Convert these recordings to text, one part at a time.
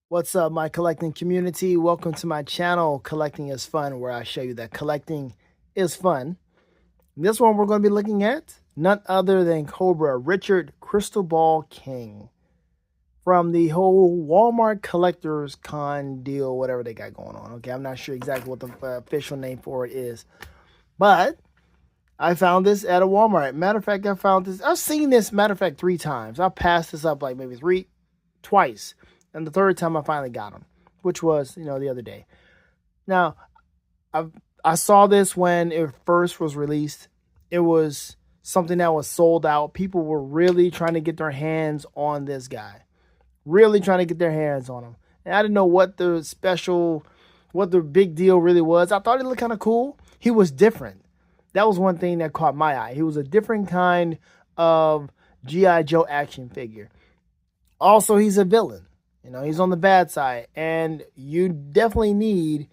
What's up, my collecting community? Welcome to my channel, Collecting is Fun, where I show you that collecting is fun. This one we're going to be looking at none other than Cobra, Richard Crystal Ball King. From the whole Walmart Collectors Con deal, whatever they got going on. Okay, I'm not sure exactly what the official name for it is. But I found this at a Walmart. Matter of fact, I've seen this, matter of fact, 3 times. I passed this up like maybe twice. And the third time I finally got them, which was, the other day. Now, I saw this when it first was released. It was something that was sold out. People were really trying to get their hands on this guy. Really trying to get their hands on him. And I didn't know what the big deal really was. I thought he looked kind of cool. He was different. That was one thing that caught my eye. He was a different kind of G.I. Joe action figure. Also, he's a villain. He's on the bad side, and you definitely need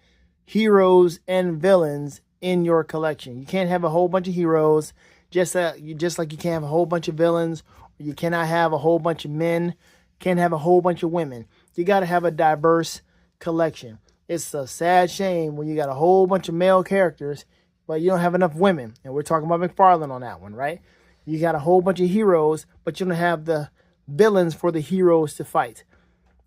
heroes and villains in your collection. You can't have a whole bunch of heroes, just like you can't have a whole bunch of villains. You cannot have a whole bunch of men. Can't have a whole bunch of women. You got to have a diverse collection. It's a sad shame when you got a whole bunch of male characters, but you don't have enough women. And we're talking about McFarlane on that one, right? You got a whole bunch of heroes, but you don't have the villains for the heroes to fight.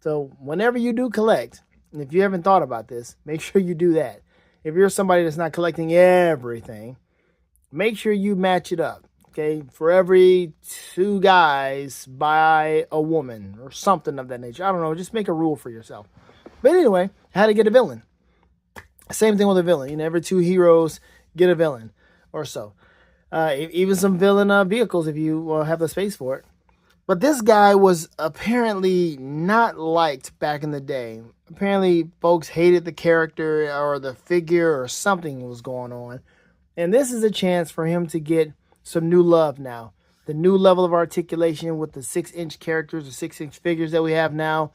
So whenever you do collect, and if you haven't thought about this, make sure you do that. If you're somebody that's not collecting everything, make sure you match it up. Okay, for every 2 guys, buy a woman or something of that nature. I don't know, just make a rule for yourself. But anyway, how to get a villain. Same thing with a villain. Every 2 heroes, get a villain or so. Even some villain vehicles if you have the space for it. But this guy was apparently not liked back in the day. Apparently, folks hated the character or the figure or something was going on. And this is a chance for him to get some new love now. The new level of articulation with the 6-inch characters, the 6-inch figures that we have now.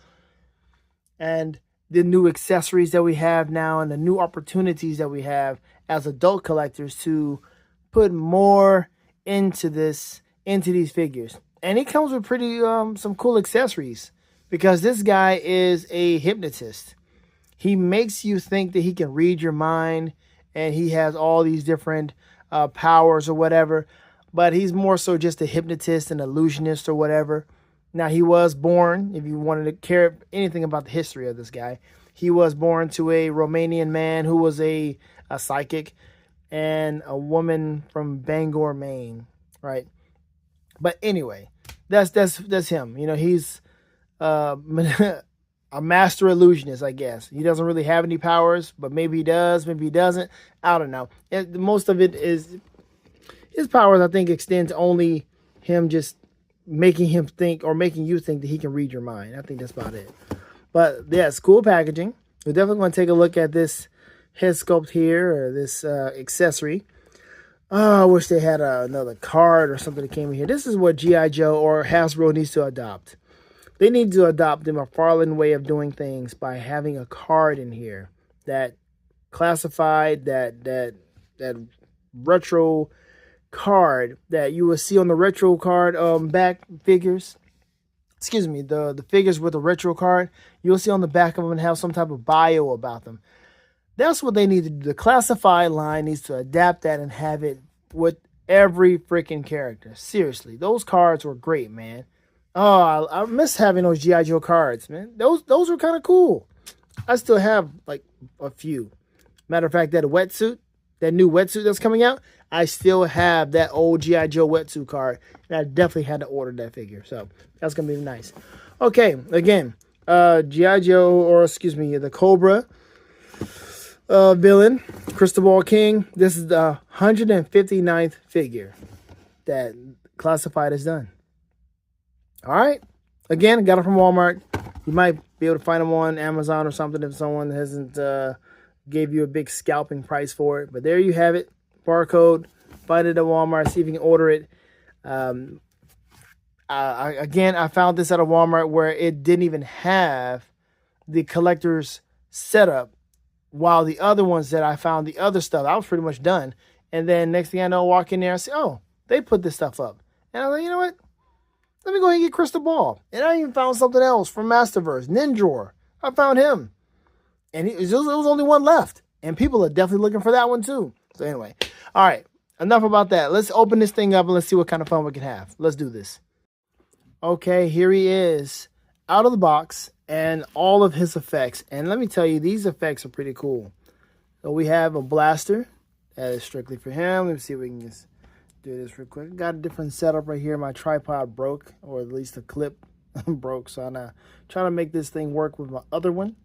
And the new accessories that we have now and the new opportunities that we have as adult collectors to put more into these figures. And he comes with pretty some cool accessories because this guy is a hypnotist. He makes you think that he can read your mind and he has all these different powers or whatever. But he's more so just a hypnotist, an illusionist or whatever. Now, he was born, if you wanted to care anything about the history of this guy, he was born to a Romanian man who was a psychic and a woman from Bangor, Maine, right? But anyway, that's him. He's a master illusionist, I guess. He doesn't really have any powers, but maybe he does, maybe he doesn't. I don't know. And most of it is his powers, I think, extend to only him just making him think or making you think that he can read your mind. I think that's about it. But yeah, it's cool packaging. We're definitely going to take a look at this head sculpt here or this accessory. Oh, I wish they had another card or something that came in here. This is what G.I. Joe or Hasbro needs to adopt. They need to adopt the McFarlane way of doing things by having a card in here that classified, that retro card that you will see on the retro card back figures. Excuse me, the figures with the retro card. You'll see on the back of them and have some type of bio about them. That's what they need to do. The classified line needs to adapt that and have it with every freaking character. Seriously, those cards were great, man. Oh, I miss having those G.I. Joe cards, man. Those were kind of cool. I still have like a few. Matter of fact, that new wetsuit that's coming out, I still have that old G.I. Joe wetsuit card. And I definitely had to order that figure. So that's going to be nice. Okay, again, G.I. Joe, or excuse me, the Cobra villain, Crystal Ball King. This is the 159th figure that Classified has done. All right. Again, I got it from Walmart. You might be able to find them on Amazon or something if someone hasn't gave you a big scalping price for it. But there you have it. Barcode. Find it at Walmart. See if you can order it. I found this at a Walmart where it didn't even have the collector's setup, while the other ones that I found, the other stuff, I was pretty much done. And then next thing I know, walk in there and say, oh, they put this stuff up. And I was like, you know what? Let me go ahead and get Crystal Ball. And I even found something else from Masterverse, Ninjor. I found him. And there was only one left. And people are definitely looking for that one too. So anyway, all right, enough about that. Let's open this thing up and let's see what kind of fun we can have. Let's do this. Okay, here he is out of the box and all of his effects. And let me tell you, these effects are pretty cool. So we have a blaster that is strictly for him. Let me see if we can just do this real quick. Got a different setup right here. My tripod broke, or at least the clip broke. So I'm trying to make this thing work with my other one.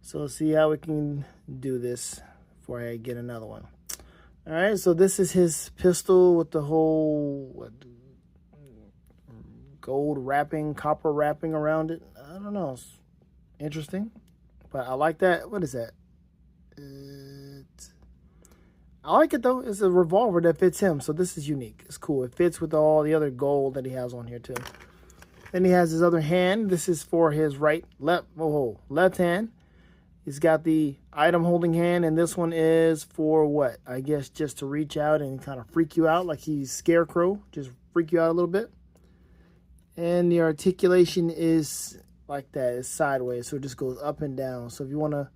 So let's see how we can do this before I get another one. All right, so this is his pistol with the whole gold wrapping, copper wrapping around it. I don't know. It's interesting, but I like that. What is that? I like it though. It's a revolver that fits him, so this is unique. It's cool. It fits with all the other gold that he has on here too. Then he has his other hand. This is for his left hand. He's got the item holding hand, and this one is for what? I guess just to reach out and kind of freak you out like he's Scarecrow. Just freak you out a little bit. And the articulation is like that. It's sideways, so it just goes up and down. So if you want to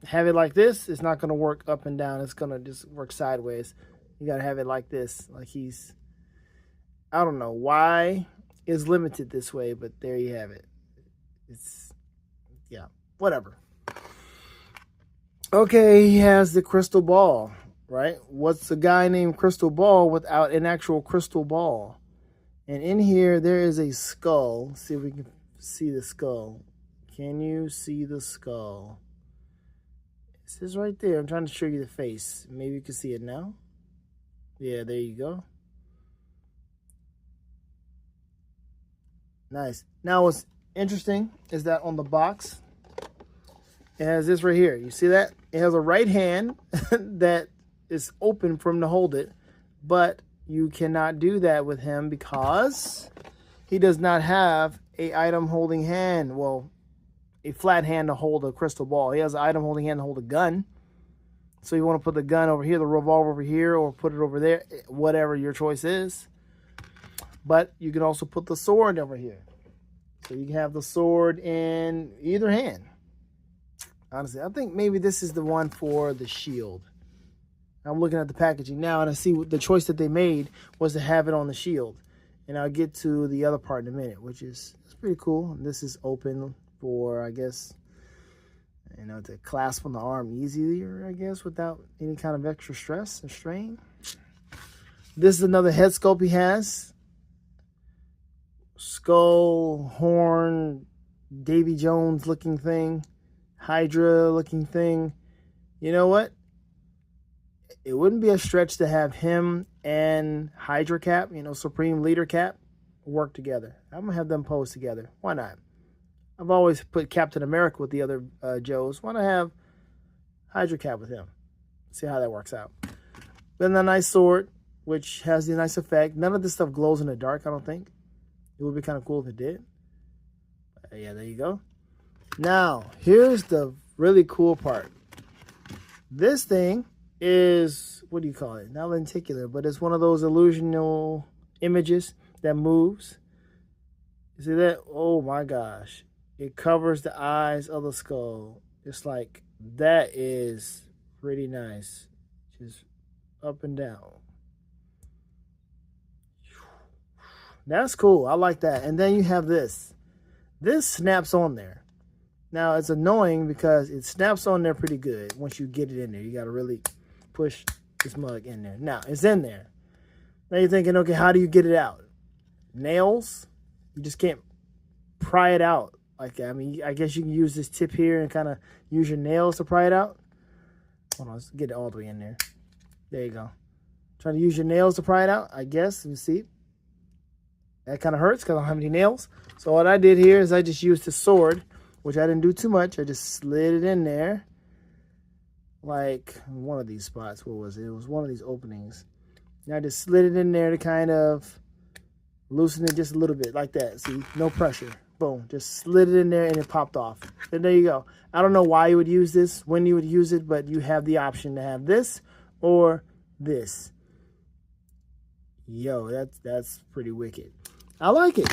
have it like this, it's not going to work up and down. It's going to just work sideways. You got to have it like this. Like he's, I don't know why it's limited this way, but there you have it. It's, yeah, whatever. Okay, he has the crystal ball, right? What's a guy named Crystal Ball without an actual crystal ball? And in here, there is a skull. Let's see if we can see the skull. Can you see the skull? It says right there. I'm trying to show you the face. Maybe you can see it now. Yeah, there you go. Nice. Now, what's interesting is that on the box, it has this right here. You see that? It has a right hand that is open for him to hold it, but you cannot do that with him because he does not have a item holding hand. Well, a flat hand to hold a crystal ball. He has an item holding hand to hold a gun. So you want to put the gun over here, the revolver over here, or put it over there, whatever your choice is. But you can also put the sword over here. So you can have the sword in either hand. Honestly, I think maybe this is the one for the shield. I'm looking at the packaging now, and I see the choice that they made was to have it on the shield. And I'll get to the other part in a minute, which is pretty cool. And this is open for, I guess, you know, to clasp on the arm easier, I guess, without any kind of extra stress and strain. This is another head sculpt he has. Skull, horn, Davy Jones looking thing. Hydra looking thing. You know what? It wouldn't be a stretch to have him and Hydra Cap, you know, Supreme Leader Cap, work together. I'm going to have them pose together. Why not? I've always put Captain America with the other Joes. Why not have Hydra Cap with him? See how that works out. Then the nice sword, which has the nice effect. None of this stuff glows in the dark, I don't think. It would be kind of cool if it did. Yeah, there you go. Now, here's the really cool part. This thing is, what do you call it? Not lenticular, but it's one of those illusional images that moves. You see that? Oh my gosh. It covers the eyes of the skull. It's like, that is pretty nice. Just up and down. That's cool. I like that. And then you have this. This snaps on there. Now, it's annoying because it snaps on there pretty good once you get it in there. You got to really push this mug in there. Now, it's in there. Now you're thinking, okay, how do you get it out? Nails? You just can't pry it out. Like, I mean, I guess you can use this tip here and kind of use your nails to pry it out. Hold on, let's get it all the way in there. There you go. Trying to use your nails to pry it out, I guess. Let me see. That kind of hurts because I don't have any nails. So what I did here is I just used the sword, which I didn't do too much. I just slid it in there. Like one of these spots. What was it? It was one of these openings. And I just slid it in there to kind of loosen it just a little bit. Like that. See? No pressure. Boom. Just slid it in there and it popped off. And there you go. I don't know why you would use this, when you would use it, but you have the option to have this or this. Yo, that's pretty wicked. I like it.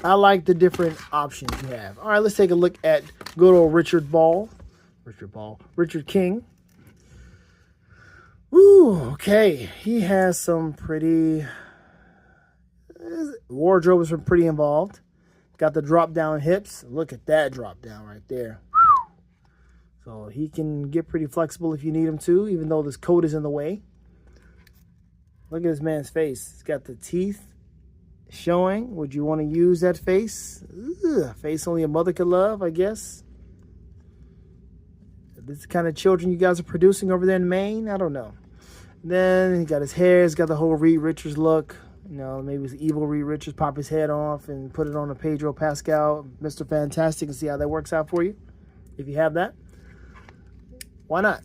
I like the different options you have. All right, let's take a look at good old Richard King. Ooh, okay. He has some pretty wardrobe is pretty involved. Got the drop down hips. Look at that drop down right there. So he can get pretty flexible if you need him to, even though this coat is in the way. Look at this man's face. He's got the teeth showing. Would you want to use that face? Ugh, face only a mother could love, I guess. This is the kind of children you guys are producing over there in Maine? I don't know. Then he got his hair. He's got the whole Reed Richards look. You know, maybe it's evil Reed Richards. Pop his head off and put it on a Pedro Pascal, Mr. Fantastic, and see how that works out for you. If you have that. Why not?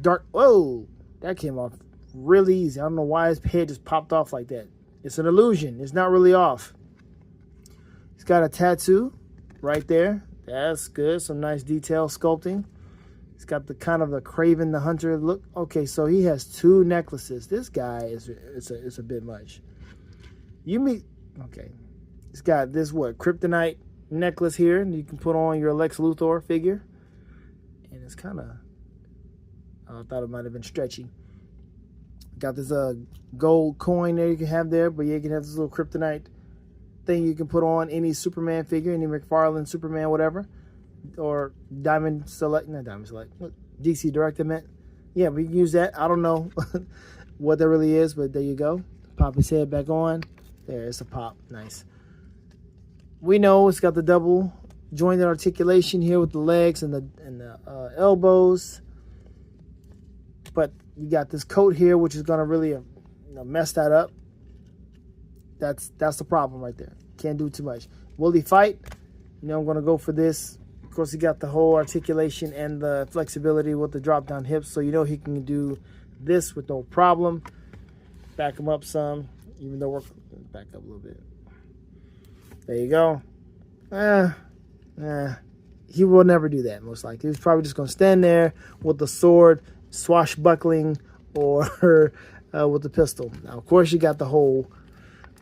Dark. Whoa, that came off really easy. I don't know why his head just popped off like that. It's an illusion. It's not really off. He's got a tattoo right there. That's good. Some nice detail sculpting. He's got the kind of the Craven the Hunter look. Okay, so he has 2 necklaces. This guy is a bit much. Okay. He's got this kryptonite necklace here, and you can put on your Lex Luthor figure. And it's kind of, I thought it might have been stretchy. Got this gold coin there you can have there, but yeah, you can have this little kryptonite thing you can put on any Superman figure, any McFarlane Superman, whatever. Or Diamond Select, not Diamond Select, what DC Direct I meant. Yeah, we can use that. I don't know what that really is, but there you go. Pop his head back on. There, it's a pop. Nice. We know it's got the double jointed articulation here with the legs and the elbows. But you got this coat here, which is going to really mess that up. That's the problem right there. Can't do too much. Will he fight? I'm going to go for this. Of course, he got the whole articulation and the flexibility with the drop-down hips, so he can do this with no problem. Back him up some, even though we're back up a little bit. There you go. He will never do that, most likely. He's probably just going to stand there with the sword, swashbuckling, or with the pistol. Now, of course, you got the whole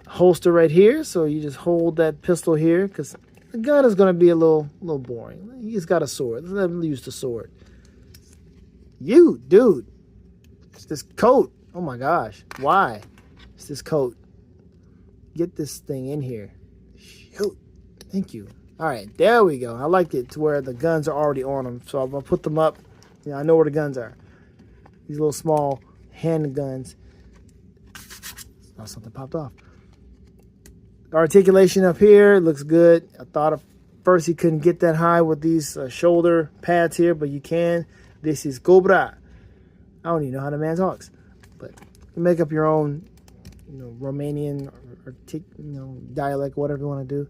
holster right here, so you just hold that pistol here, because the gun is going to be a little boring. He's got a sword. Let him use the sword. You, dude. It's this coat. Oh, my gosh. Why? It's this coat. Get this thing in here. Shoot. Thank you. All right. There we go. I like it to where the guns are already on them. So I'm going to put them up. I know where the guns are. These little small handguns. Oh, something popped off. Articulation up here looks good. I thought at first he couldn't get that high with these shoulder pads here, but you can. This is Cobra. I don't even know how the man talks, but you make up your own, Romanian or dialect, whatever you want to do.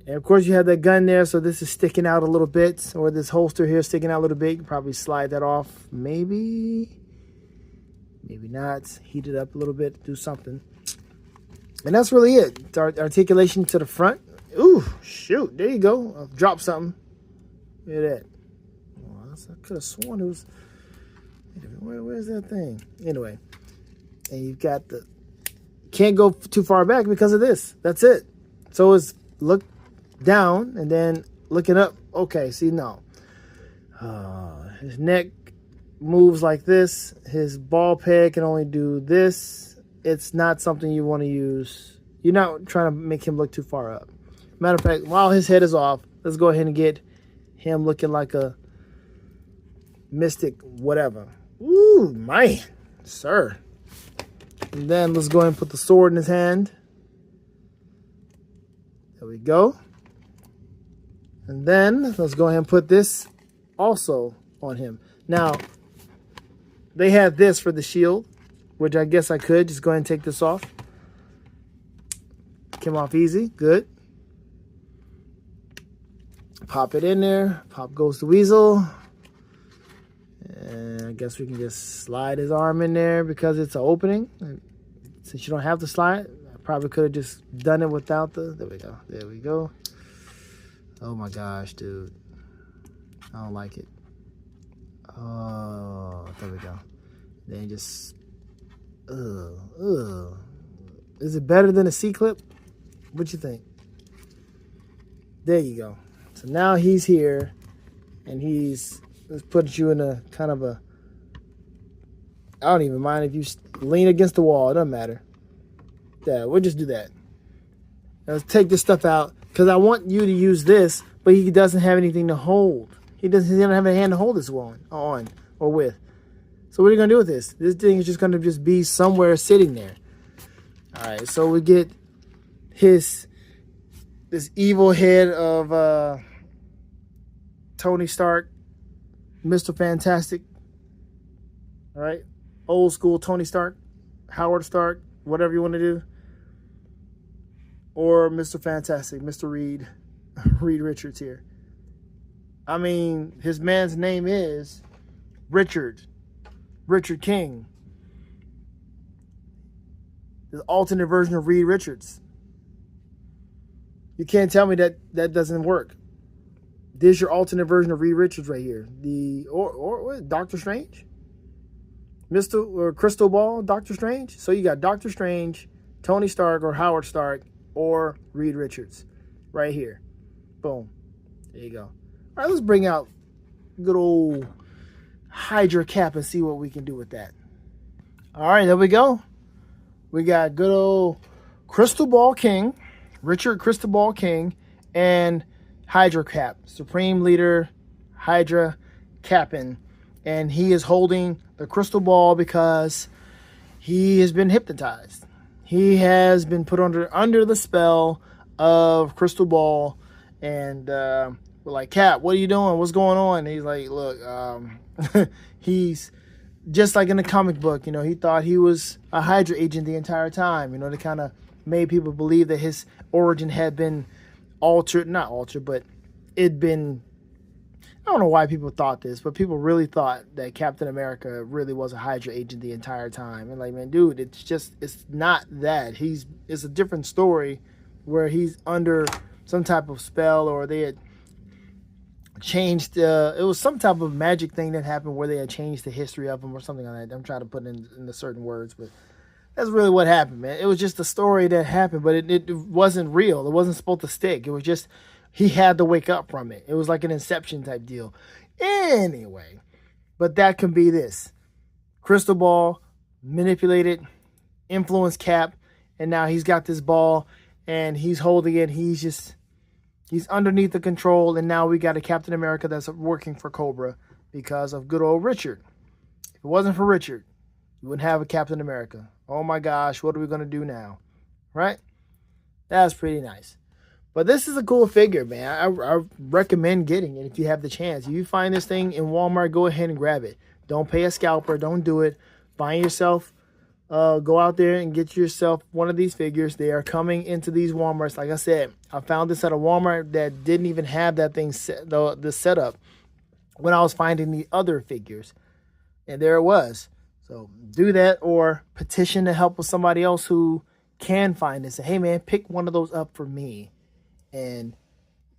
And of course, you have that gun there, so this is sticking out a little bit, or this holster here sticking out a little bit. You can probably slide that off, maybe not. Heat it up a little bit, do something. And that's really it. Articulation to the front. Ooh, shoot. There you go. I'll drop something. Look at that. Oh, I could have sworn it was... Where's that thing? Anyway. And you've got the... Can't go too far back because of this. That's it. So it's look down and then looking up. Okay, see, no. His neck moves like this. His ball peg can only do this. It's not something you want to use. You're not trying to make him look too far up. Matter of fact, while his head is off, let's go ahead and get him looking like a mystic whatever. Ooh, man, sir. And then let's go ahead and put the sword in his hand. There we go. And then let's go ahead and put this also on him. Now, they have this for the shield, which I guess I could just go ahead and take this off. Came off easy. Good. Pop it in there. Pop goes the weasel. And I guess we can just slide his arm in there because it's an opening. Since you don't have to slide, I probably could have just done it without the... There we go. There we go. Oh my gosh, dude. I don't like it. Oh, there we go. Then just... Is it better than a C-clip? What you think? There you go. So now he's here, and let's put you in a kind of a, I don't even mind if you lean against the wall. It doesn't matter. Yeah, we'll just do that. Let's take this stuff out because I want you to use this, but he doesn't have anything to hold. He doesn't have a hand to hold this on or with. So what are you going to do with this? This thing is just going to just be somewhere sitting there. All right, so we get this evil head of Tony Stark, Mr. Fantastic. All right, old school Tony Stark, Howard Stark, whatever you want to do. Or Mr. Fantastic, Mr. Reed Richards here. I mean, his man's name is Richard King. The alternate version of Reed Richards. You can't tell me that doesn't work. This is your alternate version of Reed Richards right here. Or Doctor Strange? Mr. Crystal Ball, Doctor Strange? So you got Doctor Strange, Tony Stark or Howard Stark, or Reed Richards right here. Boom. There you go. All right, let's bring out good old Hydra cap and see what we can do with that. All right, there we go. We got good old Crystal Ball King, Richard Crystal Ball King, and Hydra cap, Supreme Leader Hydra Cap'n. And he is holding the crystal ball because he has been hypnotized. He has been put under the spell of Crystal Ball, and we're like, Cap, what are you doing? What's going on? And he's like, look, he's just like in the comic book, you know, he thought he was a Hydra agent the entire time. You know, they kind of made people believe that his origin had been not altered, but it'd been, I don't know why people thought this, but people really thought that Captain America really was a Hydra agent the entire time. And like, man, dude, it's not that. It's a different story where he's under some type of spell, or they had changed, it was some type of magic thing that happened where they had changed the history of him or something like that. I'm trying to put it in the certain words, but that's really what happened, man. It was just a story that happened, but it wasn't real. It wasn't supposed to stick. It was just, he had to wake up from it. It was like an Inception type deal. Anyway, but that can be this. Crystal Ball, manipulated, influence Cap, and now he's got this ball, and he's holding it. He's underneath the control, and now we got a Captain America that's working for Cobra because of good old Richard. If it wasn't for Richard, you wouldn't have a Captain America. Oh my gosh, what are we going to do now? Right? That's pretty nice. But this is a cool figure, man. I recommend getting it if you have the chance. If you find this thing in Walmart, go ahead and grab it. Don't pay a scalper. Don't do it. Find yourself, go out there and get yourself one of these figures. They are coming into these Walmarts. Like I said, I found this at a Walmart that didn't even have that thing the setup when I was finding the other figures. And there it was. So do that, or petition to help with somebody else who can find it. Say, hey, man, pick one of those up for me and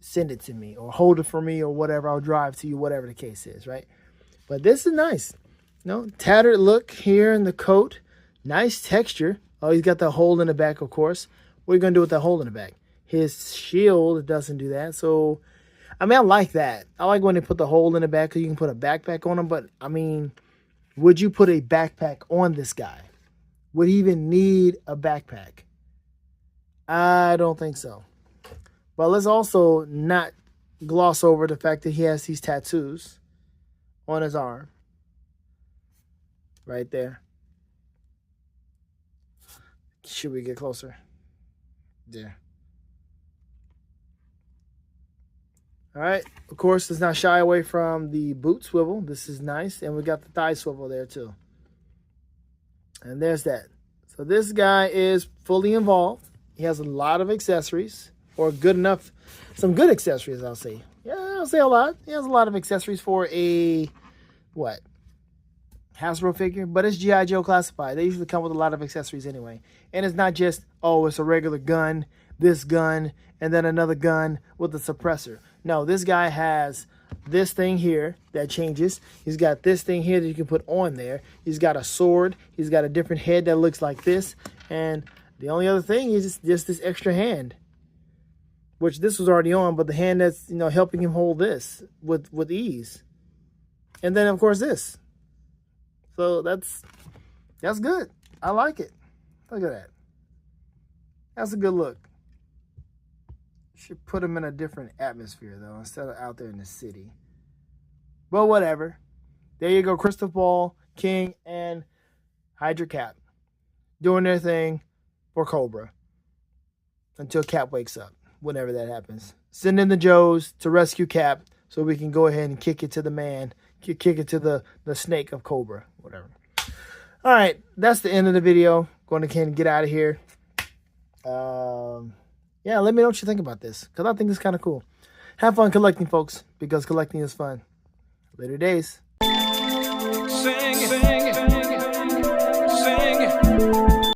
send it to me, or hold it for me, or whatever. I'll drive to you, whatever the case is, right? But this is nice. You know, tattered look here in the coat. Nice texture. Oh, he's got the hole in the back, of course. What are you going to do with that hole in the back? His shield doesn't do that. So, I mean, I like that. I like when they put the hole in the back because you can put a backpack on him. But, I mean, would you put a backpack on this guy? Would he even need a backpack? I don't think so. But let's also not gloss over the fact that he has these tattoos on his arm. Right there. Should we get closer? Yeah. All right. Of course, let's not shy away from the boot swivel. This is nice. And we got the thigh swivel there too. And there's that. So this guy is fully involved. He has a lot of accessories. Or good enough, some good accessories, I'll say. Yeah, I'll say a lot. He has a lot of accessories for a, what? Hasbro figure, but it's G.I. Joe classified. They usually come with a lot of accessories anyway. And it's not just, oh, it's a regular gun, this gun, and then another gun with a suppressor. No, this guy has this thing here that changes. He's got this thing here that you can put on there. He's got a sword. He's got a different head that looks like this. And The only other thing is just this extra hand, which this was already on, but the hand that's, you know, helping him hold this with ease. And then of course this. So that's good. I like it. Look at that. That's a good look. Should put him in a different atmosphere though, instead of out there in the city. But whatever. There you go, Crystal Ball, King, and Hydra Cap doing their thing for Cobra until Cap wakes up, whenever that happens. Send in the Joes to rescue Cap so we can go ahead and kick it to the man, kick it to the snake of Cobra, whatever. All right, that's the end of the video. Going to get out of here. Yeah, let me know what you think about this, because I think it's kind of cool. Have fun collecting, folks, because collecting is fun. Later days. Sing.